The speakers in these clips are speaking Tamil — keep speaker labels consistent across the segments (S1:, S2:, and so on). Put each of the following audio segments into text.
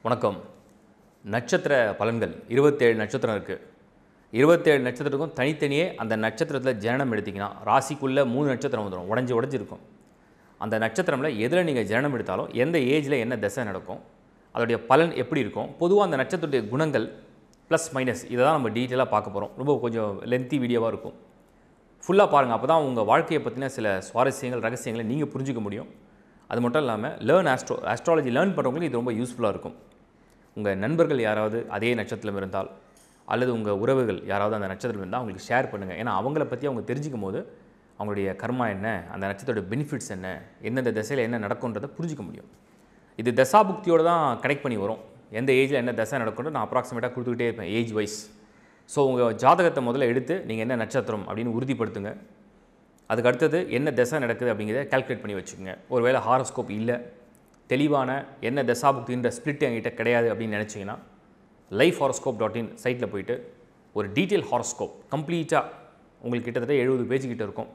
S1: வணக்கம். நட்சத்திர பலன்கள் 27 நட்சத்திரம் இருக்குது. 27 நட்சத்திரத்துக்கும் தனித்தனியே அந்த நட்சத்திரத்தில் ஜனனம் எடுத்திங்கன்னா ராசிக்குள்ளே 3 நட்சத்திரம் வந்துடும். உடஞ்சிருக்கும். அந்த நட்சத்திரமில் எதில் நீங்கள் ஜனனம் எடுத்தாலும் எந்த ஏஜில் என்ன தசை நடக்கும், அதோடைய பலன் எப்படி இருக்கும், பொதுவாக அந்த நட்சத்திரத்துடைய குணங்கள் ப்ளஸ் மைனஸ் இதை தான் நம்ம டீட்டெயிலாக பார்க்க போகிறோம். ரொம்ப கொஞ்சம் லென்த்தி வீடியோவாக இருக்கும். ஃபுல்லாக பாருங்கள். அப்போ தான் உங்கள் வாழ்க்கையை பற்றின சில சுவாரஸ்யங்கள் ரகசியங்களை நீங்கள் புரிஞ்சிக்க முடியும். அது மட்டும் இல்லாமல் ஆஸ்ட்ராலஜி லேர்ன் பண்ணுறவங்களுக்கு இது ரொம்ப யூஸ்ஃபுல்லாக இருக்கும். உங்கள் நண்பர்கள் யாராவது அதே நட்சத்திரம் இருந்தால் அல்லது உங்கள் உறவுகள் யாராவது அந்த நட்சத்திரம் இருந்தால் அவங்களுக்கு ஷேர் பண்ணுங்கள். ஏன்னா அவங்கள பற்றி அவங்க தெரிஞ்சிக்கும் போது அவங்களுடைய கர்மா என்ன, அந்த நட்சத்திரோட பெனிஃபிட்ஸ் என்ன, எந்தெந்த திசையில் என்ன நடக்கும்ன்றதை புரிஞ்சிக்க முடியும். இது தசாபுக்தியோடு தான் கனெக்ட் பண்ணி வரும். எந்த ஏஜில் என்ன தசை நடக்கும்னு நான் அப்ராக்சிமேட்டாக கொடுத்துக்கிட்டே இருப்பேன் ஏஜ் வைஸ். ஸோ உங்கள் ஜாதகத்தை முதல்ல எடுத்து நீங்கள் என்ன நட்சத்திரம் அப்படின்னு உறுதிப்படுத்துங்க. அதுக்கு அடுத்தது என்ன தசை நடக்குது அப்படிங்கிறத கால்குலேட் பண்ணி வச்சுக்கோங்க. ஒருவேளை ஹாரோஸ்கோப் இல்லை, தெளிவான என்ன தசாபுக்தின்ற ஸ்பிளிட் என்கிட்ட கிடையாது அப்படின்னு நினச்சிங்கன்னா lifehoroscope.in சைட்டில் போய்ட்டு ஒரு டீட்டெயில் ஹாரோஸ்கோப் கம்ப்ளீட்டாக உங்களுக்கு கிட்டத்தட்ட 70 பேஜ் கிட்ட இருக்கும்.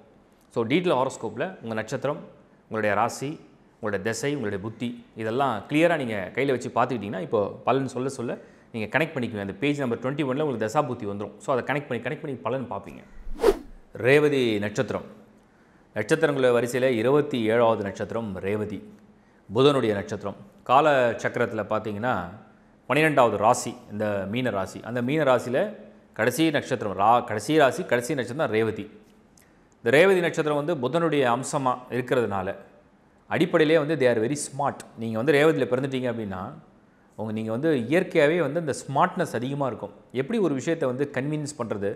S1: ஸோ டீட்டெயில் ஹாரோஸ்கோப்பில் உங்கள் நட்சத்திரம், உங்களுடைய ராசி, உங்களுடைய திசை, உங்களுடைய புத்தி இதெல்லாம் கிளியராக நீங்கள் கையில் வச்சு பார்த்துக்கிட்டிங்கன்னா இப்போ பலன் சொல்ல நீங்கள் கனெக்ட் பண்ணிக்குவீங்க. அந்த பேஜ் நம்பர் 21 உங்களுக்கு தசாபுத்தி வந்துடும். ஸோ அதை கனெக்ட் பண்ணி பலன் பார்ப்பீங்க. ரேவதி நட்சத்திரம். நட்சத்திரங்கள வரிசையில் 27வது நட்சத்திரம் ரேவதி, புதனுடைய நட்சத்திரம். கால சக்கரத்தில் பார்த்தீங்கன்னா 12வது ராசி இந்த மீன ராசி. அந்த மீன ராசியில் கடைசி நட்சத்திரம் கடைசி நட்சத்திரம் ரேவதி. இந்த ரேவதி நட்சத்திரம் வந்து புதனுடைய அம்சமாக இருக்கிறதுனால அடிப்படையிலே வந்து தே ஆர் வெரி ஸ்மார்ட். நீங்கள் வந்து ரேவதியில் பிறந்துட்டீங்க அப்படின்னா நீங்கள் வந்து இயற்கையாகவே வந்து இந்த ஸ்மார்ட்னஸ் அதிகமாக இருக்கும். எப்படி ஒரு விஷயத்தை வந்து கன்வீனியன்ஸ் பண்ணுறது,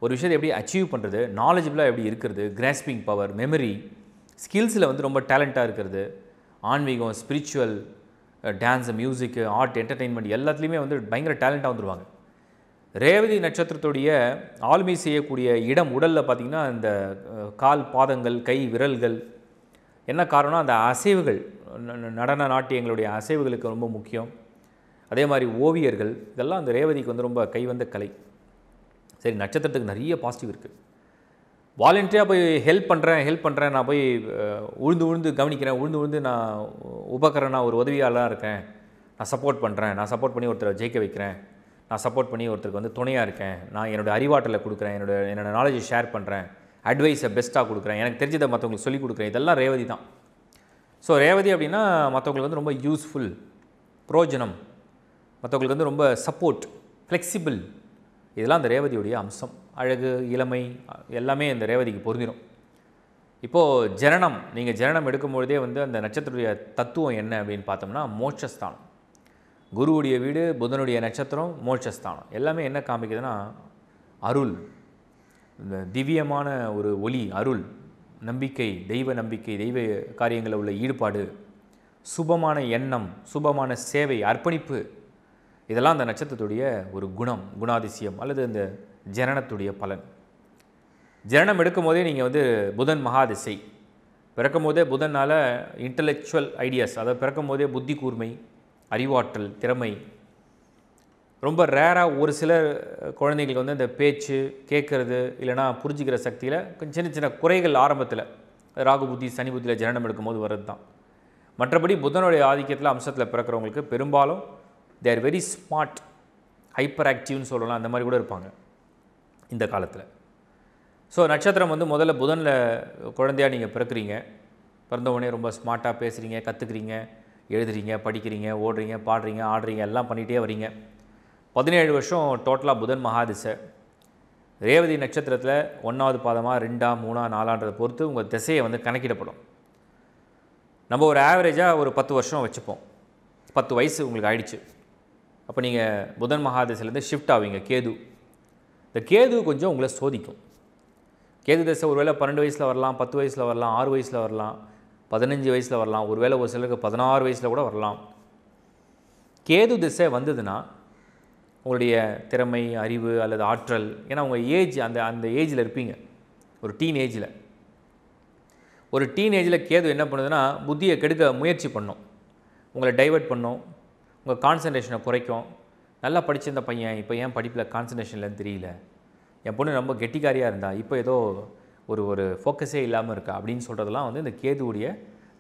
S1: ஒரு விஷயத்தை எப்படி அச்சீவ் பண்ணுறது, நாலேஜபிளாக எப்படி இருக்கிறது, கிராஸ்பிங் பவர், மெமரி, ஸ்கில்ஸில் வந்து ரொம்ப டேலண்ட்டாக இருக்கிறது, ஆன்மீகம், ஸ்பிரிச்சுவல், டான்ஸு, மியூசிக்கு, ஆர்ட், என்டர்டெயின்மெண்ட் எல்லாத்துலேயுமே வந்து பயங்கர டேலண்ட்டாக வந்துடுவாங்க. ரேவதி நட்சத்திரத்துடைய ஆளுமை செய்யக்கூடிய இடம் உடலில் பார்த்திங்கன்னா இந்த கால், பாதங்கள், கை, விரல்கள். என்ன காரணம், அந்த அசைவுகள், நடன நாட்டியங்களுடைய அசைவுகளுக்கு ரொம்ப முக்கியம். அதே மாதிரி ஓவியர்கள், இதெல்லாம் அந்த ரேவதிக்கு வந்து ரொம்ப கைவந்த கலை. சரி, நட்சத்திரத்துக்கு நிறைய பாசிட்டிவ் இருக்குது. வாலண்டியராக போய் ஹெல்ப் பண்ணுறேன், நான் போய் உழுந்து கவனிக்கிறேன், உழுந்து நான் உபகரணம் ஒரு உதவியாளராக இருக்கேன், நான் சப்போர்ட் பண்ணி ஒருத்தரை ஜெயிக்க வைக்கிறேன், நான் சப்போர்ட் பண்ணி ஒருத்தருக்கு வந்து துணையாக இருக்கேன், நான் என்னோடய அறிவாற்றலை கொடுக்குறேன், என்னோட நாலேஜை ஷேர் பண்ணுறேன், அட்வைஸை பெஸ்ட்டாக கொடுக்குறேன், எனக்கு தெரிஞ்சதை மற்றவங்களுக்கு சொல்லிக் கொடுக்குறேன். இதெல்லாம் ரேவதி தான். ஸோ ரேவதி அப்படின்னா மற்றவங்களுக்கு வந்து ரொம்ப யூஸ்ஃபுல், புரோஜனம், மற்றவங்களுக்கு வந்து ரொம்ப சப்போர்ட், ஃப்ளெக்சிபிள். இதெல்லாம் அந்த ரேவதியுடைய அம்சம். அழகு, இளமை எல்லாமே இந்த ரேவதிக்கு பொருந்திடும். இப்போது நீங்கள் ஜனனம் எடுக்கும்பொழுதே வந்து அந்த நட்சத்திரத்துடைய தத்துவம் என்ன அப்படின்னு பார்த்தோம்னா மோட்சஸ்தானம். குருவுடைய வீடு, புதனுடைய நட்சத்திரம், மோட்சஸ்தானம். எல்லாமே என்ன காமிக்குதுன்னா அருள், இந்த திவ்யமான ஒரு ஒளி, அருள், நம்பிக்கை, தெய்வ காரியங்களில் உள்ள ஈடுபாடு, சுபமான எண்ணம், சுபமான சேவை, அர்ப்பணிப்பு, இதெல்லாம் அந்த நட்சத்திரத்துடைய ஒரு குணாதிசயம் அல்லது அந்த ஜனனத்துடைய பலன். ஜனனம் எடுக்கும் போதே நீங்கள் வந்து புதன் மகாதிசை பிறக்கும் போதே புதனால் இன்டலெக்சுவல் ஐடியாஸ், அதை பிறக்கும் போதே புத்தி கூர்மை, அறிவாற்றல், திறமை ரொம்ப ரேராக ஒரு சில குழந்தைங்களுக்கு வந்து அந்த பேச்சு, கேட்குறது இல்லைனா புரிஞ்சிக்கிற சக்தியில் கொஞ்சம் சின்ன குறைகள் ஆரம்பத்தில் ராகு புத்தி, சனி புத்தியில் ஜனனம் எடுக்கும்போது வர்றது தான். மற்றபடி புதனுடைய ஆதிக்கத்தில் அம்சத்தில் பிறக்கிறவங்களுக்கு பெரும்பாலும் they are very smart, hyper ஆக்டிவ்னு சொல்லலாம், அந்த மாதிரி கூட இருப்பாங்க இந்த காலத்தில். ஸோ நட்சத்திரம் வந்து முதல்ல புதனில் குழந்தையாக நீங்கள் பிறந்த உடனே ரொம்ப ஸ்மார்ட்டாக பேசுகிறீங்க, கற்றுக்குறீங்க, எழுதுறீங்க, படிக்கிறீங்க, ஓடுறீங்க, பாடுறீங்க, ஆடுறீங்க, எல்லாம் பண்ணிகிட்டே வரீங்க. 17 வருஷம் டோட்டலாக புதன் மகாதிசை. ரேவதி நட்சத்திரத்தில் 1வது பாதமாக 2ஆ 3ஆ 4ஆன்றதை பொறுத்து உங்கள் திசையை வந்து கணக்கிடப்படும். நம்ம ஒரு ஆவரேஜாக ஒரு 10 வருஷம் வச்சுப்போம். 10 வயசு உங்களுக்கு ஆயிடுச்சு. அப்போ நீங்கள் புதன் மகாதிசையிலேருந்து ஷிஃப்ட் ஆவீங்க கேது. இந்த கேது கொஞ்சம் உங்களை சோதிக்கும். கேது திசை ஒருவேளை 12 வயசில் வரலாம், 10 வயசில் வரலாம், 6 வயசில் வரலாம், 15 வயசில் வரலாம், ஒருவேளை ஒரு சிலருக்கு 16 வயசில் கூட வரலாம். கேது திசை வந்ததுன்னா உங்களுடைய திறமை, அறிவு அல்லது ஆற்றல், ஏன்னா உங்கள் ஏஜ் அந்த ஏஜில் இருப்பீங்க, ஒரு டீன் ஏஜில் கேது என்ன பண்ணுதுன்னா புத்தியை கெடுக்க முயற்சி பண்ணும், உங்களை டைவர்ட் பண்ணும், உங்கள் கான்சன்ட்ரேஷனை குறைக்கும். நல்லா படிச்சிருந்த பையன் இப்போ ஏன் படிப்பில் கான்சன்ட்ரேஷன் இல்லைன்னு தெரியல, என் பொண்ணு ரொம்ப கெட்டிக்காரியாக இருந்தா இப்போ ஏதோ ஒரு ஃபோக்கஸே இல்லாமல் இருக்கா அப்படின்னு சொல்கிறதெல்லாம் வந்து இந்த கேதுவுடைய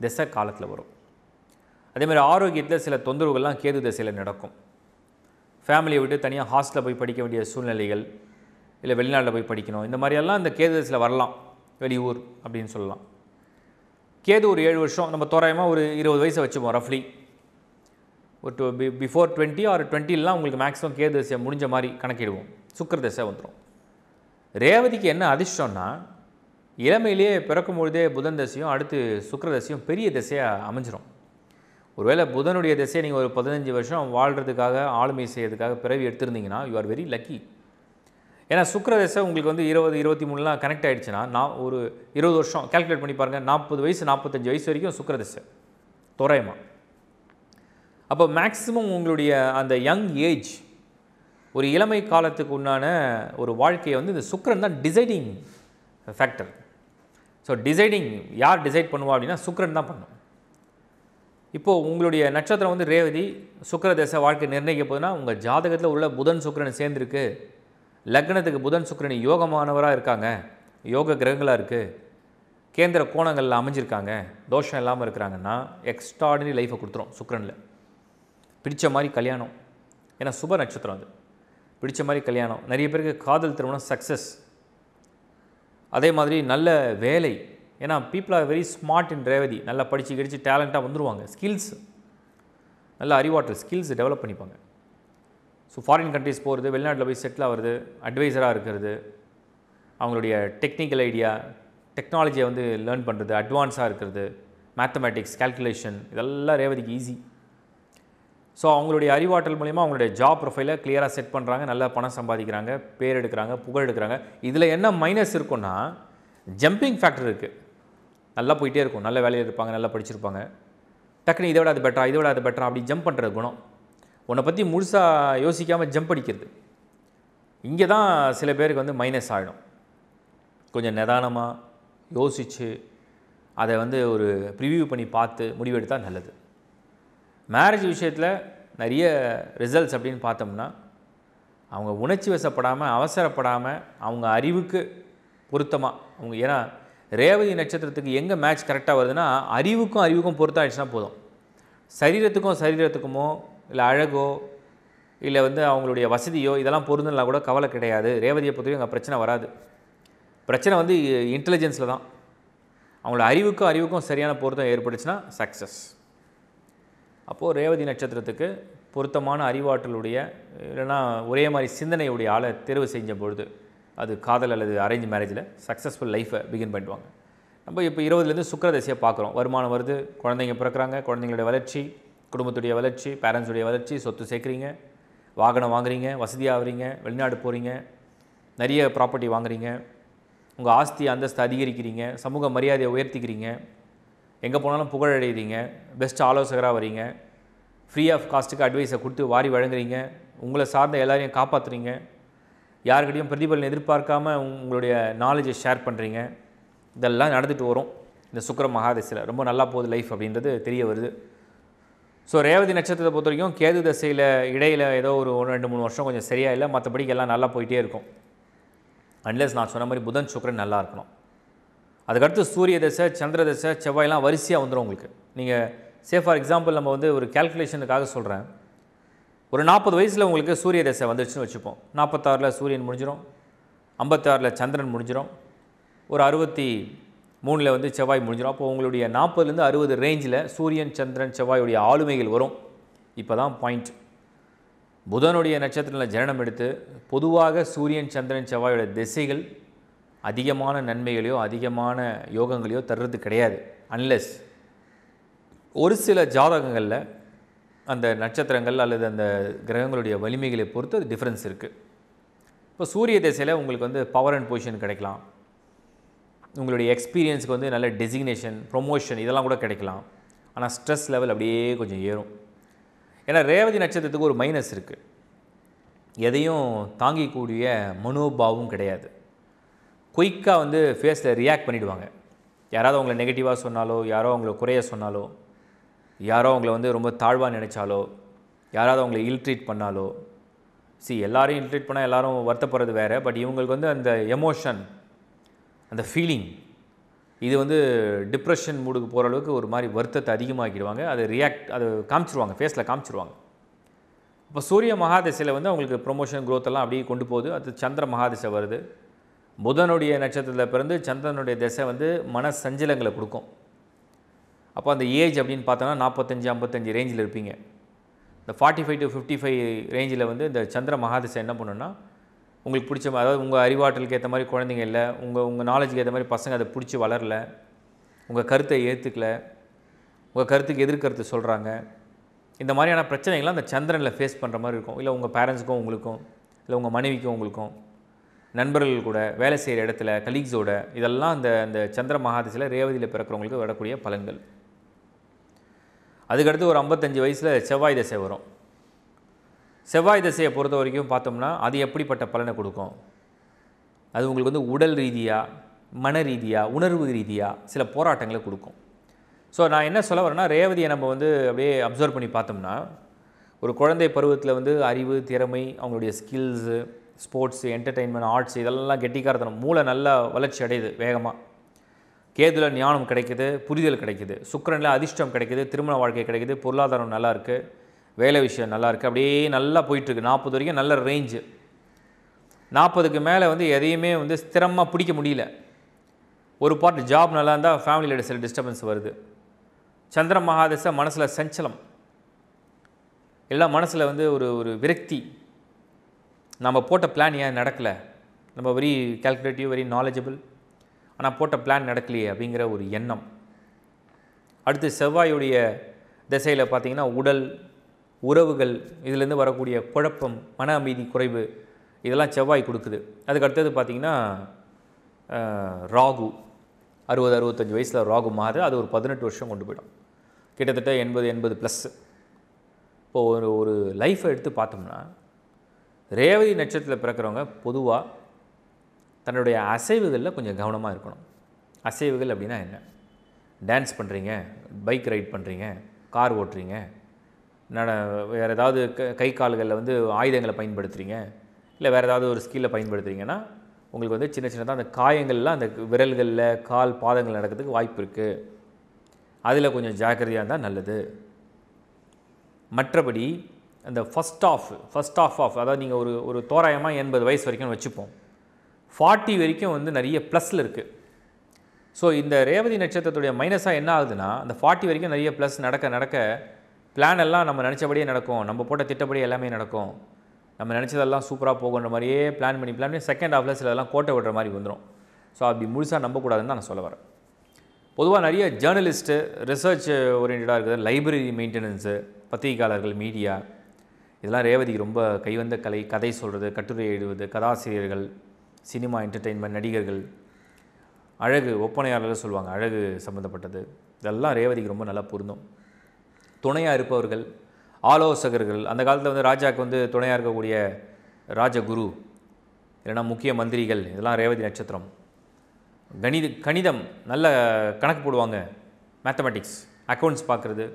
S1: திசை காலத்தில் வரும். அதேமாதிரி ஆரோக்கியத்தில் சில தொந்தரவுகள்லாம் கேது திசையில் நடக்கும். ஃபேமிலியை விட்டு தனியாக ஹாஸ்டலில் போய் படிக்க வேண்டிய சூழ்நிலைகள், இல்லை வெளிநாட்டில் போய் படிக்கணும், இந்த மாதிரியெல்லாம் இந்த கேது திசையில் வரலாம். வெளியூர் அப்படின்னு சொல்லலாம். கேது ஒரு 7 வருஷம், நம்ம தோராயமாக ஒரு 20 வயசை வச்சுப்போம் ரஃப்லி. ஒரு பிஃபோர் 20 ஆர் 20லாம் உங்களுக்கு மேக்ஸிமம் கேது திசை முடிஞ்ச மாதிரி கணக்கிடுவோம். சுக்கிர திசை வந்துடும். ரேவதிக்கு என்ன அதிர்ஷ்டம்னா, இளமையிலேயே பிறக்கும் பொழுதே புதன் திசையும் அடுத்து சுக்கிர திசையும் பெரிய திசையாக அமைஞ்சிரும். ஒருவேளை புதனுடைய திசையை நீங்கள் ஒரு 15 வருஷம் வாழ்கிறதுக்காக, ஆளுமை செய்யறதுக்காக பிறவி எடுத்திருந்தீங்கன்னா யூ ஆர் வெரி லக்கி. ஏன்னா சுக்கிர திசை உங்களுக்கு வந்து 20, 23லாம் கனெக்ட் ஆகிடுச்சுன்னா, நான் ஒரு 20 வருஷம் கால்குலேட் பண்ணி பாருங்கள், 40 வயசு 45 வயசு வரைக்கும் சுக்கிர திசை தோராயமாக. அப்போ மேக்ஸிமம் உங்களுடைய அந்த யங் ஏஜ், ஒரு இளமை காலத்துக்கு உண்டான ஒரு வாழ்க்கையை வந்து இந்த சுக்கிரன் தான் டிசைடிங் ஃபேக்டர். ஸோ டிசைடிங் யார் டிசைட் பண்ணுவா அப்படின்னா சுக்கிரன் தான் பண்ணும். இப்போது உங்களுடைய நட்சத்திரம் வந்து ரேவதி, சுக்கிர தசை வாழ்க்கை நிர்ணயிக்க போதுன்னா உங்கள் ஜாதகத்தில் உள்ள புதன் சுக்கிரன் சேர்ந்துருக்கு, லக்னத்துக்கு புதன் சுக்கிரன் யோகமானவராக இருக்காங்க, யோக கிரகங்களாக இருக்குது, கேந்திர கோணங்களில் அமைஞ்சிருக்காங்க, தோஷம் இல்லாமல் இருக்கிறாங்கன்னா எக்ஸ்ட்ராடினரி லைஃப்பை கொடுத்துரும். சுக்கிரனில் பிடிச்ச மாதிரி கல்யாணம், ஏன்னா சுப நட்சத்திரம் அது, பிடிச்ச மாதிரி கல்யாணம், நிறைய பேருக்கு காதல் திருமணம் சக்ஸஸ். அதே மாதிரி நல்ல வேலை, ஏன்னா பீப்புள் ஆர் வெரி ஸ்மார்ட் இன் ரேவதி, நல்லா படித்து கிடிச்சு டேலண்ட்டாக வந்துடுவாங்க. ஸ்கில்ஸ், நல்ல அறிவாற்றல், ஸ்கில்ஸ் டெவலப் பண்ணிப்பாங்க. ஸோ ஃபாரின் கண்ட்ரிஸ் போகிறது, வெளிநாட்டில் போய் செட்டில் ஆகிறது, அட்வைசராக இருக்கிறது, அவங்களுடைய டெக்னிக்கல் ஐடியா, டெக்னாலஜியை வந்து லேர்ன் பண்ணுறது, அட்வான்ஸாக இருக்கிறது, மேத்தமேட்டிக்ஸ், கால்குலேஷன், இதெல்லாம் ரேவதிக்கு ஈஸி. ஸோ அவங்களுடைய அறிவாற்றல் மூலிமா அவங்களுடைய ஜாப் ப்ரொஃபைலை கிளியராக செட் பண்ணுறாங்க, நல்லா பணம் சம்பாதிக்கிறாங்க, பேர் எடுக்கிறாங்க, புகழ் எடுக்கிறாங்க. இதில் என்ன மைனஸ் இருக்குன்னா, ஜம்பிங் ஃபேக்டர் இருக்குது. நல்லா போயிட்டே இருக்கும், நல்ல வேலையில் இருப்பாங்க, நல்லா படிச்சிருப்பாங்க, டக்குனு இதை விட அது பெட்டரா, இதை விட அது பெட்டரா அப்படி ஜம்ப் பண்ணுற குணம், உன்னை பற்றி முழுசாக யோசிக்காமல் ஜம்ப் அடிக்கிறது. இங்கே தான் சில பேருக்கு வந்து மைனஸ் ஆகிடும். கொஞ்சம் நிதானமாக யோசித்து அதை வந்து ஒரு ப்ரிவியூ பண்ணி பார்த்து முடிவெடுத்தால் நல்லது. மேரேஜ் விஷயத்தில் நிறைய ரிசல்ட்ஸ் அப்படின்னு பார்த்தோம்னா, அவங்க உணர்ச்சி வசப்படாமல், அவசரப்படாமல், அவங்க அறிவுக்கு பொருத்தமாக அவங்க, ஏன்னா ரேவதி நட்சத்திரத்துக்கு எங்கே மேட்ச் கரெக்டாக வருதுன்னா, அறிவுக்கும் பொருத்தம் ஆயிடுச்சுன்னா போதும். சரீரத்துக்குமோ இல்லை அழகோ இல்லை வந்து அவங்களுடைய வசதியோ இதெல்லாம் பொருந்தலாம் கூட கவலை கிடையாது. ரேவதியை பொறுத்தவரைக்கும் அங்கே பிரச்சனை வராது. பிரச்சனை வந்து இன்டெலிஜென்ஸில் தான். அவங்களோட அறிவுக்கும் சரியான பொருத்தம் ஏற்பட்டுச்சுன்னா சக்ஸஸ். அப்போது ரேவதி நட்சத்திரத்துக்கு பொருத்தமான அறிவாற்றலுடைய, இல்லைன்னா ஒரே மாதிரி சிந்தனையுடைய ஆளை தேர்வு செஞ்ச பொழுது, அது காதல் அல்லது அரேஞ்ச் மேரேஜில் சக்ஸஸ்ஃபுல் லைஃப்பை பிகின் பண்ணிடுவாங்க. நம்ம இப்போ 20லேருந்து சுக்கிர தசையை பார்க்குறோம். வருமானம் வருது, குழந்தைங்க பிறக்கிறாங்க, குழந்தைங்களுடைய வளர்ச்சி, குடும்பத்துடைய வளர்ச்சி, பேரண்ட்ஸுடைய வளர்ச்சி, சொத்து சேர்க்குறீங்க, வாகனம் வாங்குறீங்க, வசதியாகிறீங்க, வெளிநாடு போகிறீங்க, நிறைய ப்ராப்பர்ட்டி வாங்குறீங்க, உங்கள் ஆஸ்தி அந்தஸ்து அதிகரிக்கிறீங்க, சமூக மரியாதையை உயர்த்திக்கிறீங்க, எங்கே போனாலும் புகழடைகிறீங்க, பெஸ்ட் ஆலோசகராக வரீங்க, ஃப்ரீ ஆஃப் காஸ்ட்டுக்கு அட்வைஸை கொடுத்து வாரி வழங்குறீங்க, உங்களை சார்ந்த எல்லாரையும் காப்பாற்றுறீங்க, யாருக்கிட்டையும் பிரதிபலன் எதிர்பார்க்காமல் உங்களுடைய நாலேஜை ஷேர் பண்ணுறீங்க. இதெல்லாம் நடந்துட்டு வரும் இந்த சுக்கிர மகாதசையில். ரொம்ப நல்லா போகுது லைஃப் அப்படின்றது தெரிய வருது. ஸோ ரேவதி நட்சத்திரத்தை பொறுத்த வரைக்கும் கேது தசையில் இடையில் ஏதோ ஒரு 2-3 வருஷம் கொஞ்சம் சரியாக இல்லை, மற்றபடிக்கு எல்லாம் நல்லா போயிட்டே இருக்கும். அன்லெஸ் நான் சொன்ன மாதிரி புதன் சுக்கிரன் நல்லா இருக்கணும். அதுக்கடுத்து சூரிய தசை, சந்திர தசை, செவ்வாயெல்லாம் வரிசையாக வந்துடும் உங்களுக்கு. நீங்கள் ஃபார் எக்ஸாம்பிள் நம்ம வந்து ஒரு கால்குலேஷனுக்காக சொல்கிறேன், ஒரு 40 வயசில் உங்களுக்கு சூரிய தசை வந்துடுச்சுன்னு வச்சுப்போம். 46ல் சூரியன் முடிஞ்சிடும், 56ல் சந்திரன் முடிஞ்சிடும், ஒரு 63ல் வந்து செவ்வாய் முடிஞ்சிடும். அப்போது உங்களுடைய 40லேருந்து 60 ரேஞ்சில் சூரியன், சந்திரன், செவ்வாயுடைய ஆளுமைகள் வரும். இப்போ தான் பாயிண்ட். புதனுடைய நட்சத்திரத்தில் ஜனனம் எடுத்து பொதுவாக சூரியன், சந்திரன், செவ்வாயோட திசைகள் அதிகமான நன்மைகளையோ அதிகமான யோகங்களையோ தர்றது கிடையாது. அன்லெஸ் ஒரு சில ஜாதகங்களில் அந்த நட்சத்திரங்கள் அல்லது அந்த கிரகங்களுடைய வலிமைகளை பொறுத்து அது டிஃப்ரென்ஸ் இருக்குது. இப்போ சூரிய திசையில் உங்களுக்கு வந்து பவர் அண்ட் பொசிஷன் கிடைக்கலாம், உங்களுடைய எக்ஸ்பீரியன்ஸுக்கு வந்து நல்ல டெசிக்னேஷன், ப்ரொமோஷன் இதெல்லாம் கூட கிடைக்கலாம். ஆனால் ஸ்ட்ரெஸ் லெவல் அப்படியே கொஞ்சம் ஏறும். ஏன்னா ரேவதி நட்சத்திரத்துக்கு ஒரு மைனஸ் இருக்குது, எதையும் தாங்கிக்கூடிய மனோபாவம் கிடையாது. குயிக்காக வந்து ஃபேஸில் ரியாக்ட் பண்ணிவிடுவாங்க. யாராவது அவங்கள நெகட்டிவாக சொன்னாலோ, யாரோ அவங்கள குறைய சொன்னாலோ, யாரோ அவங்கள வந்து ரொம்ப தாழ்வாக நினச்சாலோ, யாராவது அவங்கள இல்ட்ரீட் பண்ணாலோ, எல்லாரையும் இல்ட்ரீட் பண்ணால் எல்லோரும் வருத்தப்படுறது வேறு. பட் இவங்களுக்கு வந்து அந்த எமோஷன், அந்த ஃபீலிங் இது வந்து டிப்ரெஷன் மூடுக்கு போகிற அளவுக்கு ஒரு மாதிரி வருத்தத்தை அதிகமாக்கிடுவாங்க. அது காமிச்சிருவாங்க, ஃபேஸில் காமிச்சிருவாங்க. இப்போ சூரிய மகாதிசையில் வந்து அவங்களுக்கு ப்ரொமோஷன் growth எல்லாம் அப்படியே கொண்டு போகுது. அது சந்திர மகாதிசை வருது. புதனுடைய நட்சத்திரத்தில் பிறந்து சந்திரனுடைய திசை வந்து மன சஞ்சலங்களை கொடுக்கும். அப்போ அந்த ஏஜ் அப்படின்னு பார்த்தோன்னா 45-55 ரேஞ்சில் இருப்பீங்க. இந்த 45 to 55 ரேஞ்சில் வந்து இந்த சந்திர மகாதிசை என்ன பண்ணுன்னா, உங்களுக்கு பிடிச்ச அதாவது உங்கள் அறிவாற்றலுக்கு ஏற்ற மாதிரி குழந்தைங்க இல்லை, உங்கள் நாலேஜுக்கு ஏற்ற மாதிரி பசங்க அதை பிடிச்சி வளரல, உங்கள் கருத்தை ஏற்றுக்கல, உங்கள் கருத்துக்கு எதிர்கருத்து சொல்கிறாங்க. இந்த மாதிரியான பிரச்சனைகள்லாம் அந்த சந்திரனில் ஃபேஸ் பண்ணுற மாதிரி இருக்கும். இல்லை உங்கள் பேரண்ட்ஸுக்கும் உங்களுக்கும், இல்லை உங்கள் மனைவிக்கும் உங்களுக்கும், நண்பர்கள் கூட, வேலை செய்கிற இடத்துல, கலீக்ஸோட, இதெல்லாம் அந்த சந்திர மகாதிசையில் ரேவதியில் பிறக்கிறவங்களுக்கு வரக்கூடிய பலன்கள். அதுக்கடுத்து ஒரு 55 வயசில் செவ்வாய் திசை வரும். செவ்வாய் திசையை பொறுத்த வரைக்கும் பார்த்தோம்னா அது எப்படிப்பட்ட பலனை கொடுக்கும்? அது உங்களுக்கு வந்து உடல் ரீதியாக, மன ரீதியாக, உணர்வு ரீதியாக சில போராட்டங்களை கொடுக்கும். ஸோ நான் என்ன சொல்ல வரேன்னா, ரேவதியை நம்ம வந்து அப்படியே அப்சர்வ் பண்ணி பார்த்தோம்னா, ஒரு குழந்தை பருவத்தில் வந்து அறிவு, திறமை, அவங்களுடைய ஸ்கில்ஸு, ஸ்போர்ட்ஸு, என்டர்டெயின்மெண்ட், ஆர்ட்ஸ் இதெல்லாம் கெட்டிக்காரத்தனம், மூளை நல்லா வளர்ச்சி அடையுது வேகமாக. கேதுல ஞானம் கிடைக்குது, புரிதல் கிடைக்குது, சுக்கிரனில் அதிர்ஷ்டம் கிடைக்குது, திருமண வாழ்க்கை கிடைக்குது, பொருளாதாரம் நல்லா இருக்குது, வேலை விஷயம் நல்லா இருக்குது, அப்படியே நல்லா போயிட்டுருக்கு. 40 வரைக்கும் நல்ல ரேஞ்சு. 40க்கு மேலே வந்து எதையுமே வந்து ஸ்திரமாக பிடிக்க முடியல. ஒரு பார்ட் ஜாப் நல்லா இருந்தால் ஃபேமிலியோட சில டிஸ்டர்பன்ஸ் வருது. சந்திர மகாதசை மனசில் சஞ்சலம், எல்லாம் மனசில் வந்து ஒரு விரக்தி. நம்ம போட்ட பிளான் ஏன் நடக்கலை? நம்ம வெரி கால்குலேட்டிவ், வெரி நாலேஜபிள், ஆனால் போட்ட பிளான் நடக்கலையே அப்படிங்கிற ஒரு எண்ணம். அடுத்து செவ்வாயுடைய திசையில் பார்த்திங்கன்னா உடல், உறவுகள், இதிலேருந்து வரக்கூடிய குழப்பம், மன அமைதி குறைவு, இதெல்லாம் செவ்வாய் கொடுக்குது. அதுக்கு அடுத்தது பார்த்திங்கன்னா ராகு 60-65 வயசில் ராகு மாறு. அது ஒரு 18 வருஷம் கொண்டு போயிடும், கிட்டத்தட்ட 80+. இப்போது ஒரு லைஃப்பை எடுத்து பார்த்தோம்னா, ரேவதி நட்சத்திரத்தில் பிறக்கிறவங்க பொதுவாக தன்னுடைய அசைவுகளில் கொஞ்சம் கவனமாக இருக்கணும். அசைவுகள் அப்படின்னா என்ன? டான்ஸ் பண்ணுறீங்க, பைக் ரைட் பண்ணுறீங்க, கார் ஓட்டுறீங்க, வேறு ஏதாவது கை கால்களில் வந்து ஆயுதங்களை பயன்படுத்துகிறீங்க, இல்லை வேறு ஏதாவது ஒரு ஸ்கில்லை பயன்படுத்துகிறீங்கன்னா உங்களுக்கு வந்து சின்ன சின்னதாக அந்த காயங்கள்லாம் அந்த விரல்களில், கால், பாதங்கள் நடக்கிறதுக்கு வாய்ப்பு இருக்குது. அதில் கொஞ்சம் ஜாக்கிரதையாக இருந்தால் நல்லது. மற்றபடி அந்த ஃபஸ்ட் ஆஃப் அதாவது நீங்கள் ஒரு தோராயமாக 80 வயசு வரைக்கும் வச்சுப்போம். 40 வரைக்கும் வந்து நிறைய ப்ளஸில் இருக்குது. ஸோ இந்த ரேவதி நட்சத்திரத்துடைய மைனஸாக என்ன ஆகுதுன்னா, அந்த 40 வரைக்கும் நிறைய ப்ளஸ் நடக்க பிளான் எல்லாம் நம்ம நினச்சபடியே நடக்கும், நம்ம போட்ட திட்டப்படி எல்லாமே நடக்கும், நம்ம நினச்சதெல்லாம் சூப்பராக போகுன்ற மாதிரியே பிளான் பண்ணி செகண்ட் ஹாஃபில் சிலதெல்லாம் கோட்டை விடுற மாதிரி வந்துடும். ஸோ அப்படி முழுசாக நம்பக்கூடாதுன்னு தான் நான் சொல்ல வரேன். பொதுவாக நிறைய ஜேர்னலிஸ்ட்டு, ரிசர்ச் ஓரியன்டாக இருக்குது, லைப்ரரி மெயின்டெனன்ஸு, பத்திரிகையாளர்கள், மீடியா, இதெல்லாம் ரேவதிக்கு ரொம்ப கைவந்த கலை. கதை சொல்கிறது, கட்டுரை எழுதுவது, கதாசிரியர்கள், சினிமா, என்டர்டெயின்மெண்ட், நடிகர்கள், அழகு, ஒப்பனையாளர்கள் சொல்லுவாங்க, அழகு சம்மந்தப்பட்டது, இதெல்லாம் ரேவதிக்கு ரொம்ப நல்லா பொருந்தும். துணையாக இருப்பவர்கள், ஆலோசகர்கள், அந்த காலத்தில் வந்து ராஜாவுக்கு வந்து துணையாக இருக்கக்கூடிய ராஜகுரு, இல்லைனா முக்கிய மந்திரிகள், இதெல்லாம் ரேவதி நட்சத்திரம். கணிதம், நல்ல கணக்கு போடுவாங்க, மேத்தமெட்டிக்ஸ், அக்கௌண்ட்ஸ் பார்க்குறது.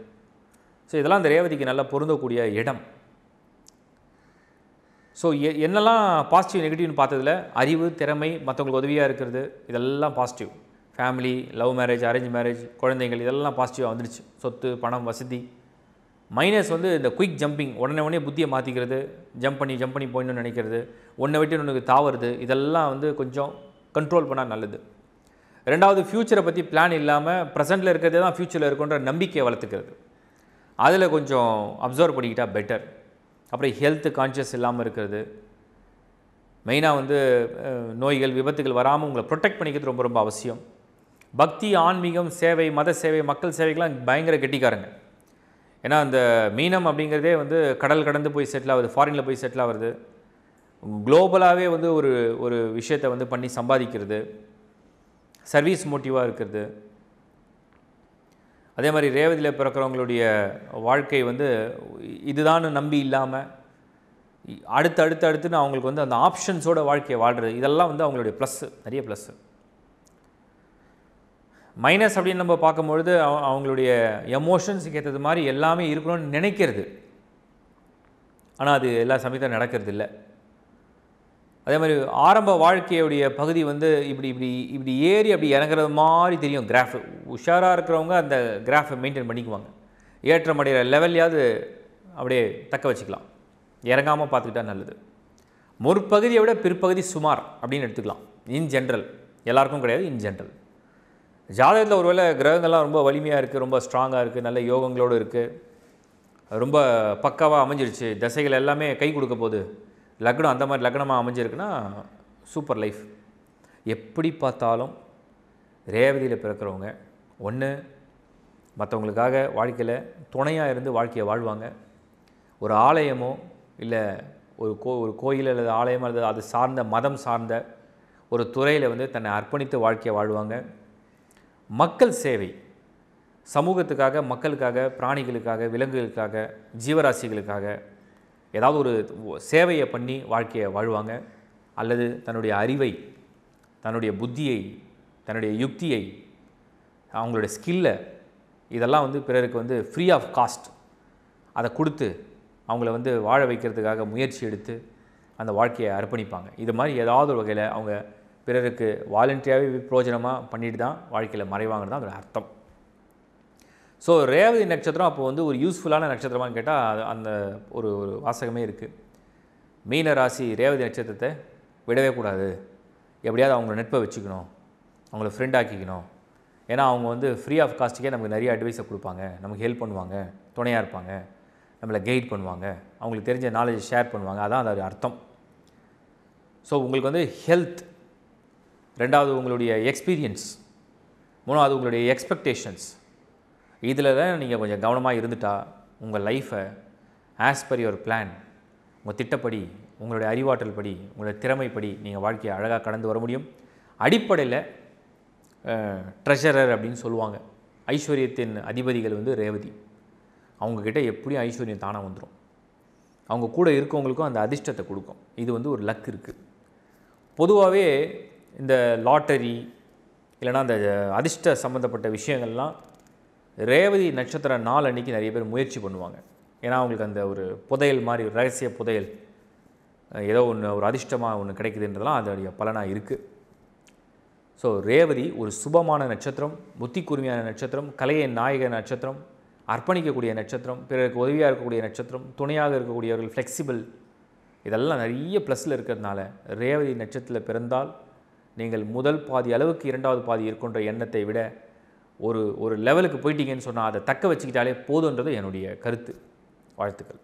S1: ஸோ இதெல்லாம் அந்த ரேவதிக்கு நல்லா பொருந்தக்கூடிய இடம். ஸோ என்னெல்லாம் பாசிட்டிவ் நெகட்டிவ்னு பார்த்ததில் அறிவு, திறமை, மற்றவங்களுக்கு உதவியாக இருக்கிறது, இதெல்லாம் positive. Family, love marriage, arrange marriage, குழந்தைகள், இதெல்லாம் பாசிட்டிவாக வந்துடுச்சு. சொத்து, பணம், வசதி. மைனஸ் வந்து இந்த குயிக் ஜம்பிங், உடனே புத்தியை மாற்றிக்கிறது, ஜம்ப் பண்ணி போயிடணும்னு நினைக்கிறது, ஒன்றை விட்டு ஒன்றுக்கு தாவறது, இதெல்லாம் வந்து கொஞ்சம் கண்ட்ரோல் பண்ணால் நல்லது. ரெண்டாவது, ஃப்யூச்சரை பற்றி பிளான் இல்லாமல் ப்ரெசென்ட்டில் இருக்கிறதே தான் ஃப்யூச்சரில் இருக்குன்ற நம்பிக்கையை வளர்த்துக்கிறது, அதில் கொஞ்சம் அப்சர்வ் பண்ணிக்கிட்டால் பெட்டர். அப்புறம் ஹெல்த்து கான்ஷியஸ் இல்லாமல் இருக்கிறது, மெயினாக வந்து நோய்கள், விபத்துகள் வராமல் உங்களை ப்ரொடெக்ட் பண்ணிக்கிறது ரொம்ப ரொம்ப அவசியம். பக்தி, ஆன்மீகம், சேவை, மத சேவை, மக்கள் சேவைக்கெலாம் பயங்கர கெட்டிக்காரங்க. ஏன்னா அந்த மீனம் அப்படிங்கிறதே வந்து கடல் கடந்து போய் செட்டில் ஆகுது, ஃபாரினில் போய் செட்டில் ஆகுறது, குளோபலாகவே வந்து ஒரு விஷயத்தை வந்து பண்ணி சம்பாதிக்கிறது, சர்வீஸ் மோட்டிவாக இருக்கிறது. அதே மாதிரி ரேவதியில் பிறக்கிறவங்களுடைய வாழ்க்கை வந்து இதுதான் நம்பி இல்லாமல் அடுத்துன்னு அவங்களுக்கு வந்து அந்த ஆப்ஷன்ஸோட வாழ்க்கையை வாழ்கிறது, இதெல்லாம் வந்து அவங்களுடைய ப்ளஸ்ஸு, நிறைய ப்ளஸ்ஸு. மைனஸ் அப்படின்னு நம்ம பார்க்கும்பொழுது அவங்களுடைய எமோஷன்ஸுக்கு ஏற்றது மாதிரி எல்லாமே இருக்கணும்னு நினைக்கிறது, ஆனால் அது எல்லா சமயத்தில் நடக்கிறது இல்லை. அதே மாதிரி ஆரம்ப வாழ்க்கையுடைய பகுதி வந்து இப்படி இப்படி இப்படி ஏறி அப்படி இறங்குறது மாதிரி தெரியும் கிராஃப். உஷாராக இருக்கிறவங்க அந்த கிராஃபை மெயின்டைன் பண்ணிக்குவாங்க. ஏற்றமடைகிற லெவல்லையாவது அப்படியே தக்க வச்சுக்கலாம். இறங்காமல் பார்த்துக்கிட்டா நல்லது. முற்பகுதியை விட பிற்பகுதி சுமார் அப்படின்னு எடுத்துக்கலாம். இன் ஜென்ரல், எல்லாருக்கும் கிடையாது, இன் ஜென்ரல். ஜாதகத்தில் ஒருவேளை கிரகங்கள்லாம் ரொம்ப வலிமையாக இருக்குது, ரொம்ப ஸ்ட்ராங்காக இருக்குது, நல்ல யோகங்களோடு இருக்குது, ரொம்ப பக்காவாக அமைஞ்சிருச்சு, தசைகள் எல்லாமே கை கொடுக்க போகுது, லக்னம் அந்த மாதிரி லக்னமாக அமைஞ்சிருக்குன்னா சூப்பர் லைஃப். எப்படி பார்த்தாலும் ரேவதியில் பிறக்கிறவங்க ஒன்று மற்றவங்களுக்காக வாழ்க்கையில் துணையாக இருந்து வாழ்க்கையை வாழ்வாங்க. ஒரு ஆலயமோ இல்லை ஒரு கோயில் அல்லது ஆலயமோ அல்லது அது சார்ந்த மதம் சார்ந்த ஒரு துறையில் வந்து தன்னை அர்ப்பணித்து வாழ்க்கையை வாழ்வாங்க. மக்கள் சேவை, சமூகத்துக்காக, மக்களுக்காக, பிராணிகளுக்காக, விலங்குகளுக்காக, ஜீவராசிகளுக்காக ஏதாவது ஒரு சேவையை பண்ணி வாழ்க்கையை வாழ்வாங்க. அல்லது தன்னுடைய அறிவை, தன்னுடைய புத்தியை, தன்னுடைய யுக்தியை, அவங்களுடைய ஸ்கில்லை இதெல்லாம் வந்து பிறருக்கு வந்து ஃப்ரீ ஆஃப் காஸ்ட் அதை கொடுத்து அவங்கள வந்து வாழ வைக்கிறதுக்காக முயற்சி எடுத்து அந்த வாழ்க்கையை அர்ப்பணிப்பாங்க. இது மாதிரி ஏதாவது ஒரு வகையில் அவங்க பிறருக்கு வாலண்டியராகவே பிரயோஜனமாக பண்ணிட்டு தான் வாழ்க்கையில் மறைவாங்கன்னு தான் அதோட அர்த்தம். ஸோ ரேவதி நட்சத்திரம் அப்போ வந்து ஒரு யூஸ்ஃபுல்லான நட்சத்திரமானு கேட்டால் அந்த ஒரு வாசகமே இருக்குது. மீன ராசி ரேவதி நட்சத்திரத்தை விடவே கூடாது. எப்படியாவது அவங்கள நட்பை வச்சுக்கணும், அவங்கள ஃப்ரெண்ட் ஆக்கிக்கணும். ஏன்னா அவங்க வந்து ஃப்ரீ ஆஃப் காஸ்ட்டுக்கே நமக்கு நிறைய அட்வைஸை கொடுப்பாங்க, நமக்கு ஹெல்ப் பண்ணுவாங்க, துணையாக இருப்பாங்க, நம்மளை கைட் பண்ணுவாங்க, அவங்களுக்கு தெரிஞ்ச நாலேஜ் ஷேர் பண்ணுவாங்க. அதான் அதோட அர்த்தம். ஸோ உங்களுக்கு வந்து ஹெல்த், ரெண்டாவது உங்களுடைய எக்ஸ்பீரியன்ஸ், மூணாவது உங்களுடைய எக்ஸ்பெக்டேஷன்ஸ், இதில் தான் நீங்கள் கொஞ்சம் கவனமாக இருந்துட்டா உங்கள் லைஃப்பை ஆஸ் பர் யுவர் பிளான், உங்கள் திட்டப்படி, உங்களுடைய அறிவாற்றல் படி, உங்களுடைய திறமைப்படி நீங்கள் வாழ்க்கையை அழகாக கடந்து வர முடியும். அடிப்படையில் ட்ரெஷரர் அப்படின்னு சொல்லுவாங்க. ஐஸ்வர்யத்தின் அதிபதிகள் வந்து ரேவதி. அவங்கக்கிட்ட எப்படியும் ஐஸ்வர்யம் தானாக வந்துடும். அவங்க கூட இருக்கவங்களுக்கும் அந்த அதிர்ஷ்டத்தை கொடுக்கும். இது வந்து ஒரு லக் இருக்குது. பொதுவாகவே இந்த லாட்டரி இல்லைனா அந்த அதிர்ஷ்ட சம்மந்தப்பட்ட விஷயங்கள்லாம் ரேவதி நட்சத்திர நாள் அன்றைக்கி நிறைய பேர் முயற்சி பண்ணுவாங்க. ஏன்னா அவங்களுக்கு அந்த ஒரு புதையல் மாதிரி, ஒரு ரகசிய புதையல், ஏதோ ஒன்று ஒரு அதிர்ஷ்டமாக ஒன்று கிடைக்குதுன்றதெல்லாம் அதோடைய பலனாக இருக்குது. ஸோ ரேவதி ஒரு சுபமான நட்சத்திரம், புத்தி கூர்மையான நட்சத்திரம், கலையின் நாயக நட்சத்திரம், அர்ப்பணிக்கக்கூடிய நட்சத்திரம், பிறருக்கு உதவியாக இருக்கக்கூடிய நட்சத்திரம், துணையாக இருக்கக்கூடியவர்கள், ஃப்ளெக்சிபிள், இதெல்லாம் நிறைய ப்ளஸில் இருக்கிறதுனால ரேவதி நட்சத்திரத்தில் பிறந்தால் நீங்கள் முதல் பாதி அளவுக்கு இரண்டாவது பாதி இருக்கின்ற எண்ணத்தை விட ஒரு லெவலுக்கு போயிட்டீங்கன்னு சொன்னால் அதை தக்க வச்சுக்கிட்டாலே போதுன்றது என்னுடைய கருத்து. வாழ்த்துக்கள்.